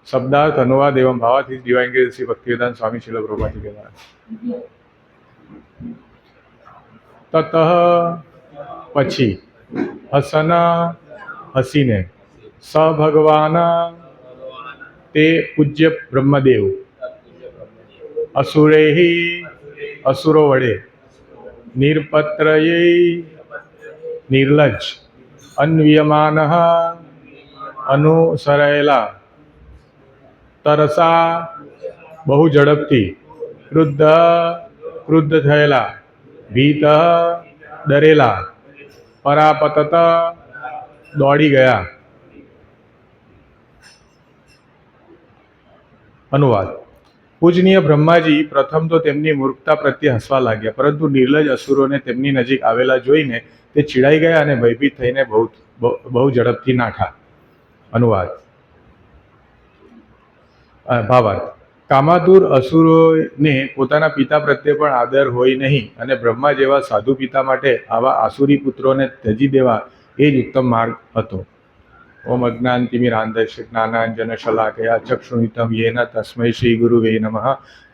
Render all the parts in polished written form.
शब्दार्थ अनुवाद एवं भावातीत डिवाइन ग्रेस श्री भक्तिवेदांत स्वामी श्रील प्रभुपाद जी के द्वारा। ततः પછી હસન હસીને સ ભગવાન તે પૂજ્ય બ્રહ્મદેવ અસુરેહી અસુરો વડે નિરપત્રયે નિર્લજ્જ અન્વ્યમાન અનુસરેલા તરસા બહુ ઝડપથી ક્રુદ્ધ થયેલા ભીત ડરેલા પરાપતત દોડી ગયા। अनुवाद। पूजनीय ब्रह्माजी प्रथम तो तेमनी मूर्खता प्रत्ये हसवा लाग्या, परंतु निर्लज असुरोने तेमनी नजीक आवेला जोईने ते चीड़ाई गया अने भयभीत थईने बहु झड़पथी नाठा। अनुवाद। भावार्थ। कामातुर असुरोने पोताना पिता प्रत्ये पण आदर होय नहीं अने ब्रह्मा जेवा साधु पिता माटे आवा आसुरी पुत्रोने त्यजी देवा ए ज उत्तम मार्ग हतो। ओम अज्ञानतिमिरान्धस्य ज्ञानाञ्जनशलाकया चक्षुरुन्मिलितं येन तस्मै श्रीगुरुवे नमः।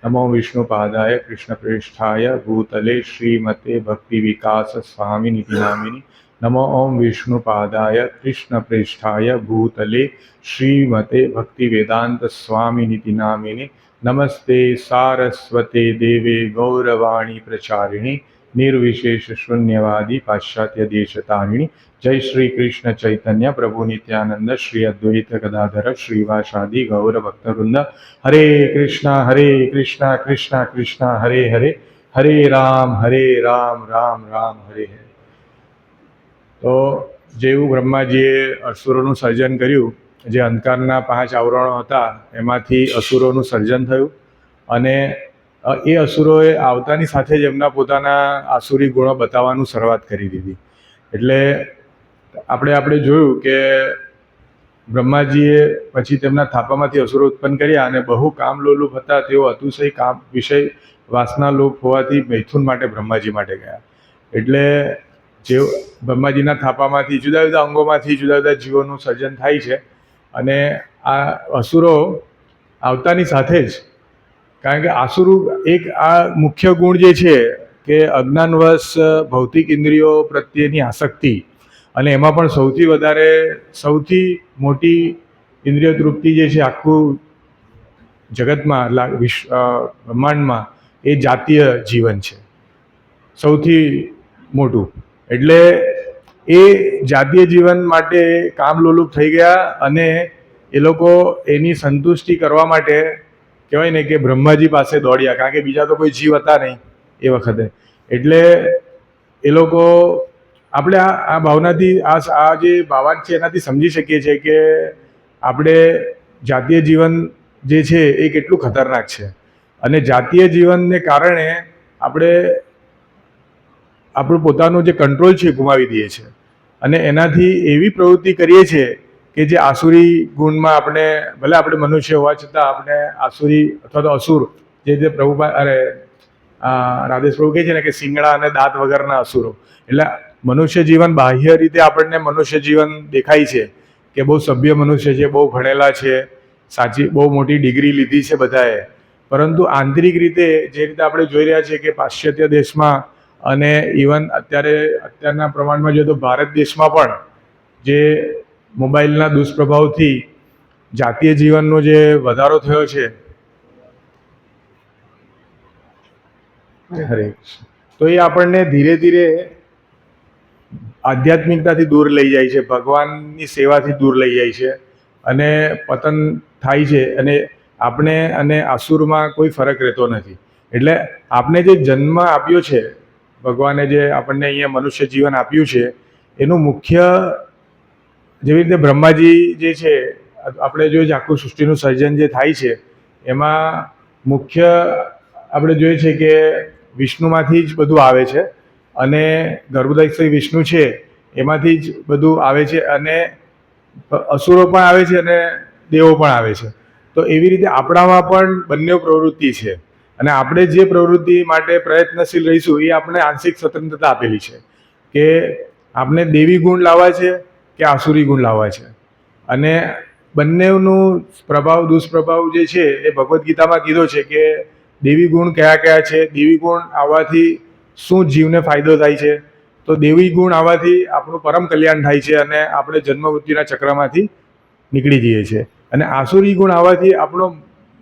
नमो विष्णुपादाय कृष्णप्रेष्ठाय भूतले श्रीमते भक्तिविकास स्वामिनिति नामिनि। नमो ओम विष्णुपादाय कृष्णप्रेष्ठाय भूतले श्रीमते भक्तिवेदांत स्वामिनिति नामिनि। नमस्ते सारस्वते देवे गौरवाणी प्रचारिणी निर्विशेष शून्यवादी पाश्चात्य देशतारिणी। जय श्री कृष्ण चैतन्य प्रभु नित्यानंद श्री अद्वैत गदाधर श्रीवासादि गौर भक्तवृंद। हरे कृष्णा कृष्णा कृष्णा हरे हरे, हरे राम राम राम हरे हरे। तो जेवुं ब्रह्माजीए असुरोनुं सर्जन कर्युं, जे अंधकारना 5 आवरणो हता एमांथी असुरोनुं सर्जन थयुं अने ए असुरोए आवतानी साथे ज एमना पोताना आसुरी गुणो बताववानुं शरूआत करी दीधी। एटले આપણે જોયું કે બ્રહ્માજીએ પછી તેમના થાપામાંથી અસુરો ઉત્પન્ન કર્યા અને બહુ કામલોલુપ હતા, તેઓ અતિશય કામ વિષય વાસનાલોપ હોવાથી મૈથુન માટે બ્રહ્માજી માટે ગયા। એટલે જે બ્રહ્માજીના થાપામાંથી જુદા જુદા અંગોમાંથી જુદા જુદા જીવોનું સર્જન થાય છે અને આ અસુરો આવતાની સાથે જ, કારણ કે આસુરો એક આ મુખ્ય ગુણ જે છે કે અજ્ઞાનવશ ભૌતિક ઇન્દ્રિયો પ્રત્યેની આસક્તિ અને એમાં પણ સૌથી વધારે સૌથી મોટી ઇન્દ્રિય તૃપ્તિ જે છે આખું જગતમાં બ્રહ્માંડમાં એ જાતીય જીવન છે સૌથી મોટું। એટલે એ જાતીય જીવન માટે કામલોલુપ થઈ ગયા અને એ લોકો એની સંતુષ્ટિ કરવા માટે કહેવાય ને કે બ્રહ્માજી પાસે દોડ્યા, કારણ કે બીજા તો કોઈ જીવ હતા નહીં એ વખતે। એટલે એ લોકો આપણે આ ભાવનાથી આ જે ભાવાર્થ છે એનાથી સમજી શકીએ છીએ કે આપણે જાતીય જીવન જે છે એ કેટલું ખતરનાક છે અને જાતીય જીવનને કારણે આપણે આપણું પોતાનું જે કંટ્રોલ છે ગુમાવી દઈએ છીએ અને એનાથી એવી પ્રવૃત્તિ કરીએ છીએ કે જે આસુરી ગુણમાં આપણે, ભલે આપણે મનુષ્ય હોવા છતાં આપણે આસુરી અથવા તો અસુર જે પ્રભુપાદ રાધેશ પ્રભુ કહે છે ને કે શિંગડા અને દાંત વગરના અસુરો। એટલે મનુષ્ય જીવન બાહ્ય રીતે આપણને મનુષ્ય જીવન દેખાય છે કે બહુ સભ્ય મનુષ્ય છે, બહુ ભણેલા છે, સાચી બહુ મોટી ડિગ્રી લીધી છે બધાએ, પરંતુ આંતરિક રીતે જે રીતે આપણે જોઈ રહ્યા છીએ કે પાશ્ચાત્ય દેશમાં અને ઇવન અત્યારના પ્રમાણમાં જોઈએ તો ભારત દેશમાં પણ જે મોબાઈલના દુષ્પ્રભાવથી જાતીય જીવનનો જે વધારો થયો છે, હરે તો એ આપણને ધીરે ધીરે આધ્યાત્મિકતાથી દૂર લઈ જાય છે, ભગવાનની સેવાથી દૂર લઈ જાય છે અને પતન થાય છે અને આપણે અને આસુરમાં કોઈ ફરક રહેતો નથી। એટલે આપણે જે જન્મ આપ્યો છે, ભગવાને જે આપણને અહીંયા મનુષ્ય જીવન આપ્યું છે એનું મુખ્ય, જેવી રીતે બ્રહ્માજી જે છે આપણે જોઈએ છે આખું સૃષ્ટિનું સર્જન જે થાય છે એમાં મુખ્ય આપણે જોઈએ છે કે વિષ્ણુમાંથી જ બધું આવે છે અને ગર્ભોદક શ્રી વિષ્ણુ છે એમાંથી જ બધું આવે છે અને અસુરો પણ આવે છે અને દેવો પણ આવે છે। તો એવી રીતે આપણામાં પણ બંને પ્રવૃત્તિ છે અને આપણે જે પ્રવૃત્તિ માટે પ્રયત્નશીલ રહીશું એ આપણે આંશિક સ્વતંત્રતા આપેલી છે કે આપણે દેવી ગુણ લાવવા છે કે આસુરી ગુણ લાવવા છે। અને બંનેનું પ્રભાવ દુષ્પ્રભાવ જે છે એ ભગવદ્ ગીતામાં કીધો છે કે દેવી ગુણ કયા કયા છે, દેવી ગુણ આવવાથી શું જીવને ફાયદો થાય છે. તો દેવી ગુણ આવવાથી આપણું પરમ કલ્યાણ થાય છે અને આપણે જન્મ મૃત્યુના ચક્રમાંથી નીકળી જઈએ છીએ. અને આસુરી ગુણ આવવાથી આપણું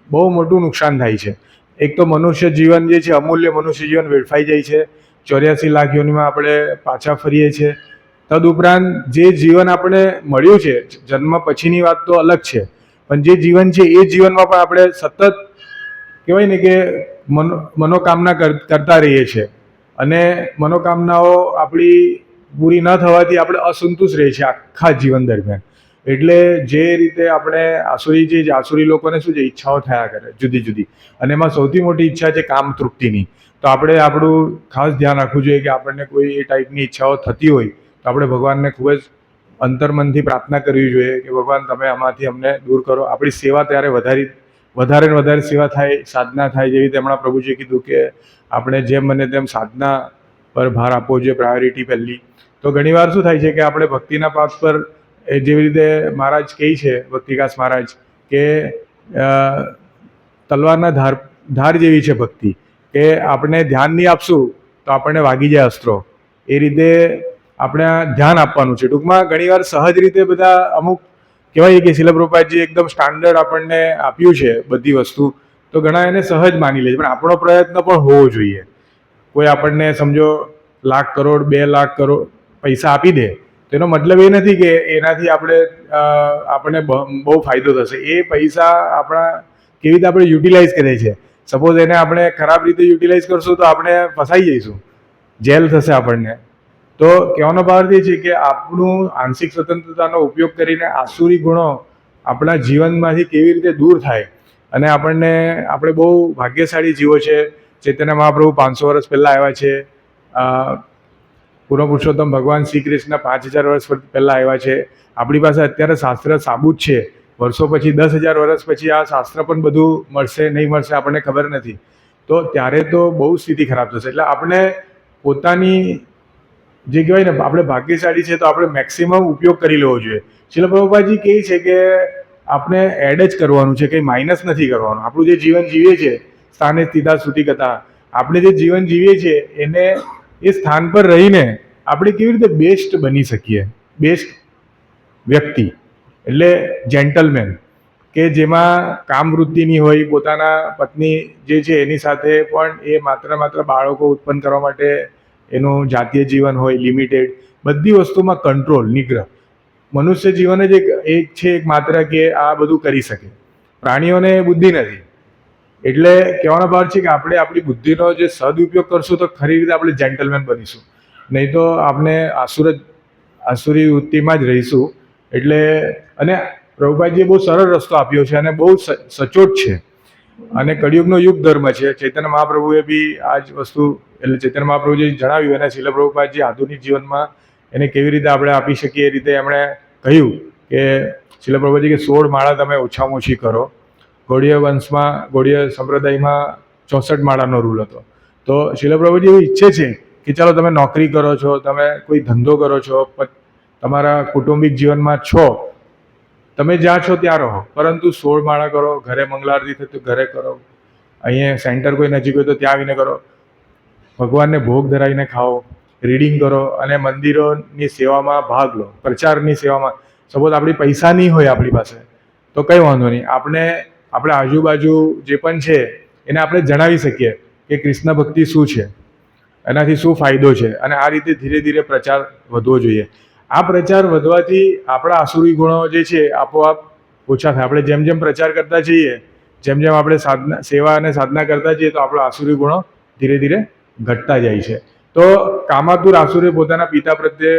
બહુ મોટું નુકસાન થાય છે. એક તો મનુષ્ય જીવન જે છે, અમૂલ્ય મનુષ્ય જીવન વેડફાઈ જાય છે. 84 લાખ યોનિમાં આપણે પાછા ફરીએ છીએ. તદુપરાંત જે જીવન આપણે મળ્યું છે, જન્મ પછીની વાત તો અલગ છે, પણ જે જીવન છે એ જીવનમાં પણ આપણે સતત કહેવાય ને કે મનોકામના કરતા રહીએ છીએ અને મનોકામનાઓ આપણી પૂરી ન થવાથી આપણે અસંતુષ્ટ રહીએ છીએ આખા જીવન દરમિયાન. એટલે જે રીતે આપણે આસુરી લોકોને શું છે, ઈચ્છાઓ થયા કરે જુદી જુદી, અને એમાં સૌથી મોટી ઈચ્છા છે કામ તૃપ્તિની. તો આપણે આપણું ખાસ ધ્યાન રાખવું જોઈએ કે આપણને કોઈ એ ટાઈપની ઈચ્છાઓ થતી હોય તો આપણે ભગવાનને ખૂબ જ અંતર્મનથી પ્રાર્થના કરવી જોઈએ કે ભગવાન તમે આમાંથી અમને દૂર કરો. આપણી સેવા ત્યારે વધારે ને વધારે સેવા થાય, સાધના થાય. જેવી રીતે હમણાં પ્રભુજીએ કીધું કે આપણે જેમ બને તેમ સાધના પર ભાર આપવો જોઈએ, પ્રાયોરિટી પહેલી. તો ઘણીવાર શું થાય છે કે આપણે ભક્તિના પાથ પર જેવી રીતે મહારાજ કહે છે, ભક્તિકાસ મહારાજ, કે તલવારના ધાર જેવી છે ભક્તિ, કે આપણે ધ્યાન નહીં આપશું તો આપણને વાગી જાય અસ્ત્રો. એ રીતે આપણે ધ્યાન આપવાનું છે. ટૂંકમાં ઘણીવાર સહજ રીતે બધા અમુક કહેવાય કે શીલ પ્રભુપાદજી એકદમ સ્ટાન્ડર્ડ આપણને આપ્યું છે બધી વસ્તુ, તો ઘણા એને સહજ માની લે છે. પણ આપણો પ્રયત્ન પણ હોવો જોઈએ. કોઈ આપણને સમજો 1 લાખ કરોડ 2 લાખ કરોડ પૈસા આપી દે તો એનો મતલબ એ નથી કે એનાથી આપણને બહુ ફાયદો થશે. એ પૈસા આપણા કેવી રીતે આપણે યુટિલાઇઝ કરીએ છીએ. સપોઝ એને આપણે ખરાબ રીતે યુટિલાઇઝ કરશું તો આપણે ફસાઈ જઈશું, જેલ થશે આપણને. તો કહેવાનો ભાવ એ છે કે આપણું આંશિક સ્વતંત્રતાનો ઉપયોગ કરીને આસુરી ગુણો આપણા જીવનમાંથી કેવી રીતે દૂર થાય. અને આપણે બહુ ભાગ્યશાળી જીવો છે. ચૈતન્ય મહાપ્રભુ 500 વર્ષ પહેલાં આવ્યા છે. પૂર્વ પુરુષોત્તમ ભગવાન શ્રી કૃષ્ણ 5000 વર્ષ પહેલાં આવ્યા છે. આપણી પાસે અત્યારે શાસ્ત્ર સાબુત છે. વર્ષો પછી 10,000 વર્ષ પછી આ શાસ્ત્ર પણ બધું મળશે નહીં મળશે આપણને ખબર નથી. તો ત્યારે તો બહુ સ્થિતિ ખરાબ થશે. એટલે આપણે પોતાની જે કહેવાય ને આપણે ભાગ્યશાળી છે તો આપણે મેક્સિમમ ઉપયોગ કરી લેવો જોઈએ. શીલ પ્રભુપાદજી કહે છે કે આપણે એડ જ કરવાનું છે, કંઈ માઇનસ નથી કરવાનું. આપણું જે જીવન જીવીએ છીએ સ્થાને સ્થિતા શ્રુતિ કથા, આપણે જે જીવન જીવીએ છીએ એને એ સ્થાન પર રહીને આપણે કેવી રીતે બેસ્ટ બની શકીએ, બેસ્ટ વ્યક્તિ એટલે જેન્ટલમેન, કે જેમાં કામ વૃત્તિની હોય, પોતાના પત્ની જે છે એની સાથે પણ એ માત્ર બાળકો ઉત્પન્ન કરવા માટે એનું જાતીય જીવન હોય લિમિટેડ, બધી વસ્તુમાં કંટ્રોલ, નિગ્રહ. મનુષ્ય જીવન જ એક છે માત્ર કે આ બધું કરી શકે. પ્રાણીઓને બુદ્ધિ નથી. એટલે કહેવાનો ભાવ છે કે આપણે આપણી બુદ્ધિનો જે સદુપયોગ કરશું તો ખરી રીતે આપણે જેન્ટલમેન બનીશું, નહીં તો આપણે આસુરી વૃત્તિમાં જ રહીશું. એટલે અને પ્રભુપાદજીએ બહુ સરળ રસ્તો આપ્યો છે અને બહુ સચોટ છે અને કળિયુગનો યુગ ધર્મ છે. ચૈતન્ય મહાપ્રભુએ બી આ જ વસ્તુ, એટલે ચૈતન્ય મહાપ્રભુએ જણાવ્યું અને શીલ પ્રભુપાદજી આધુનિક જીવનમાં એને કેવી રીતે આપણે આપી શકીએ એ રીતે એમણે કહ્યું કે શીલ પ્રભુપાદજી કે 16 માળા તમે ઓછામાં ઓછી કરો. ગૌડીય સંપ્રદાયમાં 64 માળાનો રૂલ હતો. તો શીલ પ્રભુજી એવું ઈચ્છે છે કે ચાલો તમે નોકરી કરો છો, તમે કોઈ ધંધો કરો છો, તમારા કૌટુંબિક જીવનમાં છો, તમે જ્યાં છો ત્યાં રહો, પરંતુ 16 માળા કરો. ઘરે મંગળારતી થતી તો ઘરે કરો, અહીંયા સેન્ટર કોઈ નજીક હોય તો ત્યાં આવીને કરો, ભગવાનને ભોગ ધરાવીને ખાઓ, રીડિંગ કરો અને મંદિરોની સેવામાં ભાગ લો, પ્રચારની સેવામાં. સપોઝ આપણી પૈસા નહીં હોય આપણી પાસે તો કંઈ વાંધો નહીં, આપણે આજુબાજુ જે પણ છે એને આપણે જણાવી શકીએ કે કૃષ્ણ ભક્તિ શું છે, એનાથી શું ફાયદો છે. અને આ રીતે ધીરે ધીરે પ્રચાર વધવો જોઈએ. આ પ્રચાર વધવાથી આપણા આસુરી ગુણો જે છે આપોઆપ ઓછા થાય. આપણે જેમ જેમ પ્રચાર કરતા જઈએ, જેમ આપણે સેવા અને સાધના કરતા જઈએ તો આપણા આસુરી ગુણો ધીરે ધીરે ઘટતા જાય છે. તો કામાતુર આસુરે પોતાના પિતા પ્રત્યે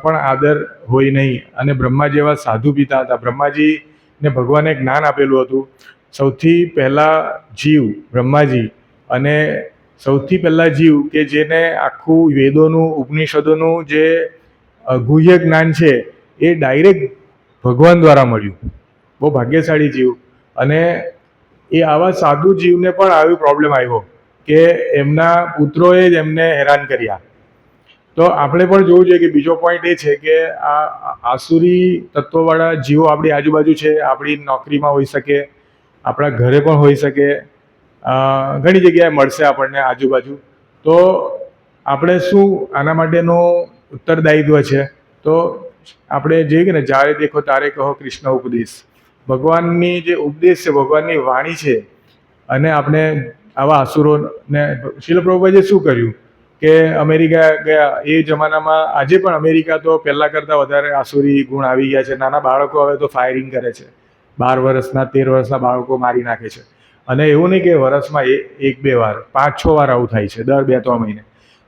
પણ આદર હોય નહીં. અને બ્રહ્મા જેવા સાધુ પિતા હતા. બ્રહ્માજીને ભગવાને જ્ઞાન આપેલું હતું. સૌથી પહેલા જીવ બ્રહ્માજી, અને સૌથી પહેલા જીવ કે જેને આખું વેદોનું, ઉપનિષદોનું જે ગુહ્ય જ્ઞાન છે એ ડાયરેક્ટ ભગવાન દ્વારા મળ્યું. બહુ ભાગ્યશાળી જીવ. અને એ આવા સાધુ જીવને પણ આવી પ્રોબ્લેમ આવ્યો કે એમના પુત્રોએ જ એમને હેરાન કર્યા. તો આપણે પણ જોવું જોઈએ કે બીજો પોઈન્ટ એ છે કે આ આસુરી તત્વોવાળા જીવો આપણી આજુબાજુ છે, આપણી નોકરીમાં હોઈ શકે, આપણા ઘરે પણ હોઈ શકે, ઘણી જગ્યાએ મળશે આપણને આજુબાજુ. તો આપણે શું આના માટેનું ઉત્તરદાયિત્વ છે? તો આપણે જોઈએ કે ને, જ્યારે દેખો તારે કહો કૃષ્ણ ઉપદેશ. ભગવાનની જે ઉપદેશ છે, ભગવાનની વાણી છે, અને આપણે આવા અસુરોને શીલ પ્રભુપાદે શું કર્યું કે અમેરિકા ગયા એ જમાનામાં, આજે પણ અમેરિકા તો પહેલાં કરતાં વધારે આસુરી ગુણ આવી ગયા છે. નાના બાળકો હવે તો ફાયરિંગ કરે છે, 12 વર્ષના 13 વર્ષના બાળકો મારી નાખે છે. અને એવું નહીં કે વર્ષમાં 1-2 વાર, 5-6 વાર આવું થાય છે દર 2-3 મહિને.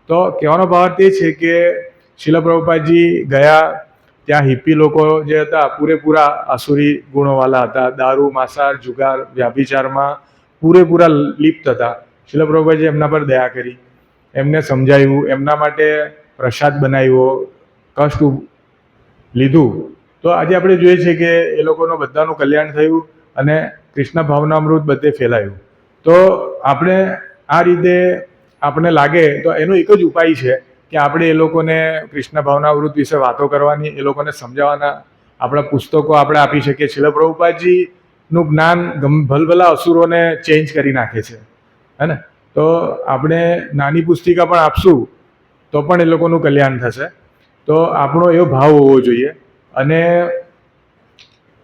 તો કહેવાનો ભાવ તે છે કે શીલ પ્રભુપાદજી ગયા ત્યાં હિપ્પી લોકો જે હતા પૂરેપૂરા આસુરી ગુણોવાળા હતા, દારૂ, માંસાહાર, જુગાર, વ્યાભિચારમાં પૂરેપૂરા લિપ્ત હતા. શીલ પ્રભુપાદજી એમના પર દયા કરી, એમને સમજાવ્યું, એમના માટે પ્રસાદ બનાવ્યો, કષ્ટ લીધું. તો આજે આપણે જોઈએ છીએ કે એ લોકોનું બધાનું કલ્યાણ થયું અને કૃષ્ણ ભાવનામૃત બધે ફેલાયું. તો આપણે આ રીતે આપણને લાગે તો એનો એક જ ઉપાય છે કે આપણે એ લોકોને કૃષ્ણ ભાવનામૃત વિશે વાતો કરવાની, એ લોકોને સમજાવવાના. આપણા પુસ્તકો આપણે આપી શકીએ. શીલ પ્રભુપાદજીનું જ્ઞાન ભલભલા અસુરોને ચેન્જ કરી નાખે છે, હે ને? તો આપણે નાની પુસ્તિકા પણ આપશું તો પણ એ લોકોનું કલ્યાણ થશે. તો આપણો એવો ભાવ હોવો જોઈએ. અને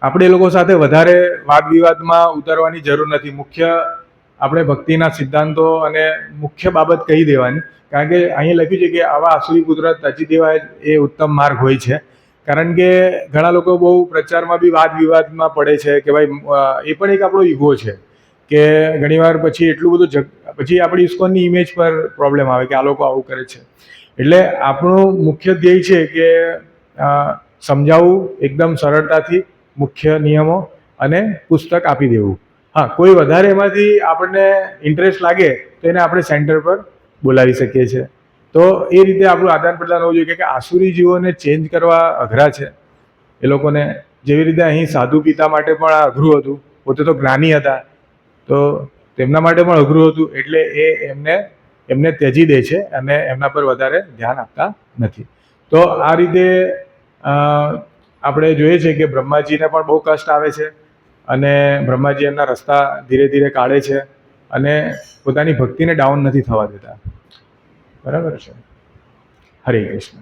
આપણે એ લોકો સાથે વધારે વાદ વિવાદમાં ઉતરવાની જરૂર નથી. મુખ્ય આપણે ભક્તિના સિદ્ધાંતો અને મુખ્ય બાબત કહી દેવાની. કારણ કે અહીં લખ્યું છે કે આવા આસુરી પુત્ર ત્યજી દેવા એ ઉત્તમ માર્ગ હોય છે. કારણ કે ઘણા લોકો બહુ પ્રચારમાં બી વાદ વિવાદમાં પડે છે કે ભાઈ એ પણ એક આપણો ઈગો છે કે ઘણીવાર પછી એટલું બધું પછી આપણી ઇસ્કોનની ઇમેજ પર પ્રોબ્લેમ આવે કે આ લોકો આવું કરે છે. એટલે આપણું મુખ્ય ધ્યેય છે કે સમજાવવું એકદમ સરળતાથી, મુખ્ય નિયમો, અને પુસ્તક આપી દેવું. હા, કોઈ વધારે એમાંથી આપણને ઇન્ટરેસ્ટ લાગે તો એને આપણે સેન્ટર પર બોલાવી શકીએ છીએ. તો એ રીતે આપણું આદાન પ્રદાન હોવું જોઈએ કે આસુરી જીવોને ચેન્જ કરવા અઘરા છે. એ લોકોને જેવી રીતે અહીં સાધુ પિતા માટે પણ આ અઘરું હતું, પોતે તો જ્ઞાની હતા, તો તેમના માટે પણ અઘરું હતું. એટલે એમને ત્યજી દે છે અને એમના પર વધારે ધ્યાન આપતા નથી. તો આ રીતે આપણે જોઈએ છે કે બ્રહ્માજીને પણ બહુ કષ્ટ આવે છે અને બ્રહ્માજી એમના રસ્તા ધીરે ધીરે કાઢે છે અને પોતાની ભક્તિને ડાઉન નથી થવા દેતા. બરાબર છે? હરે કૃષ્ણ.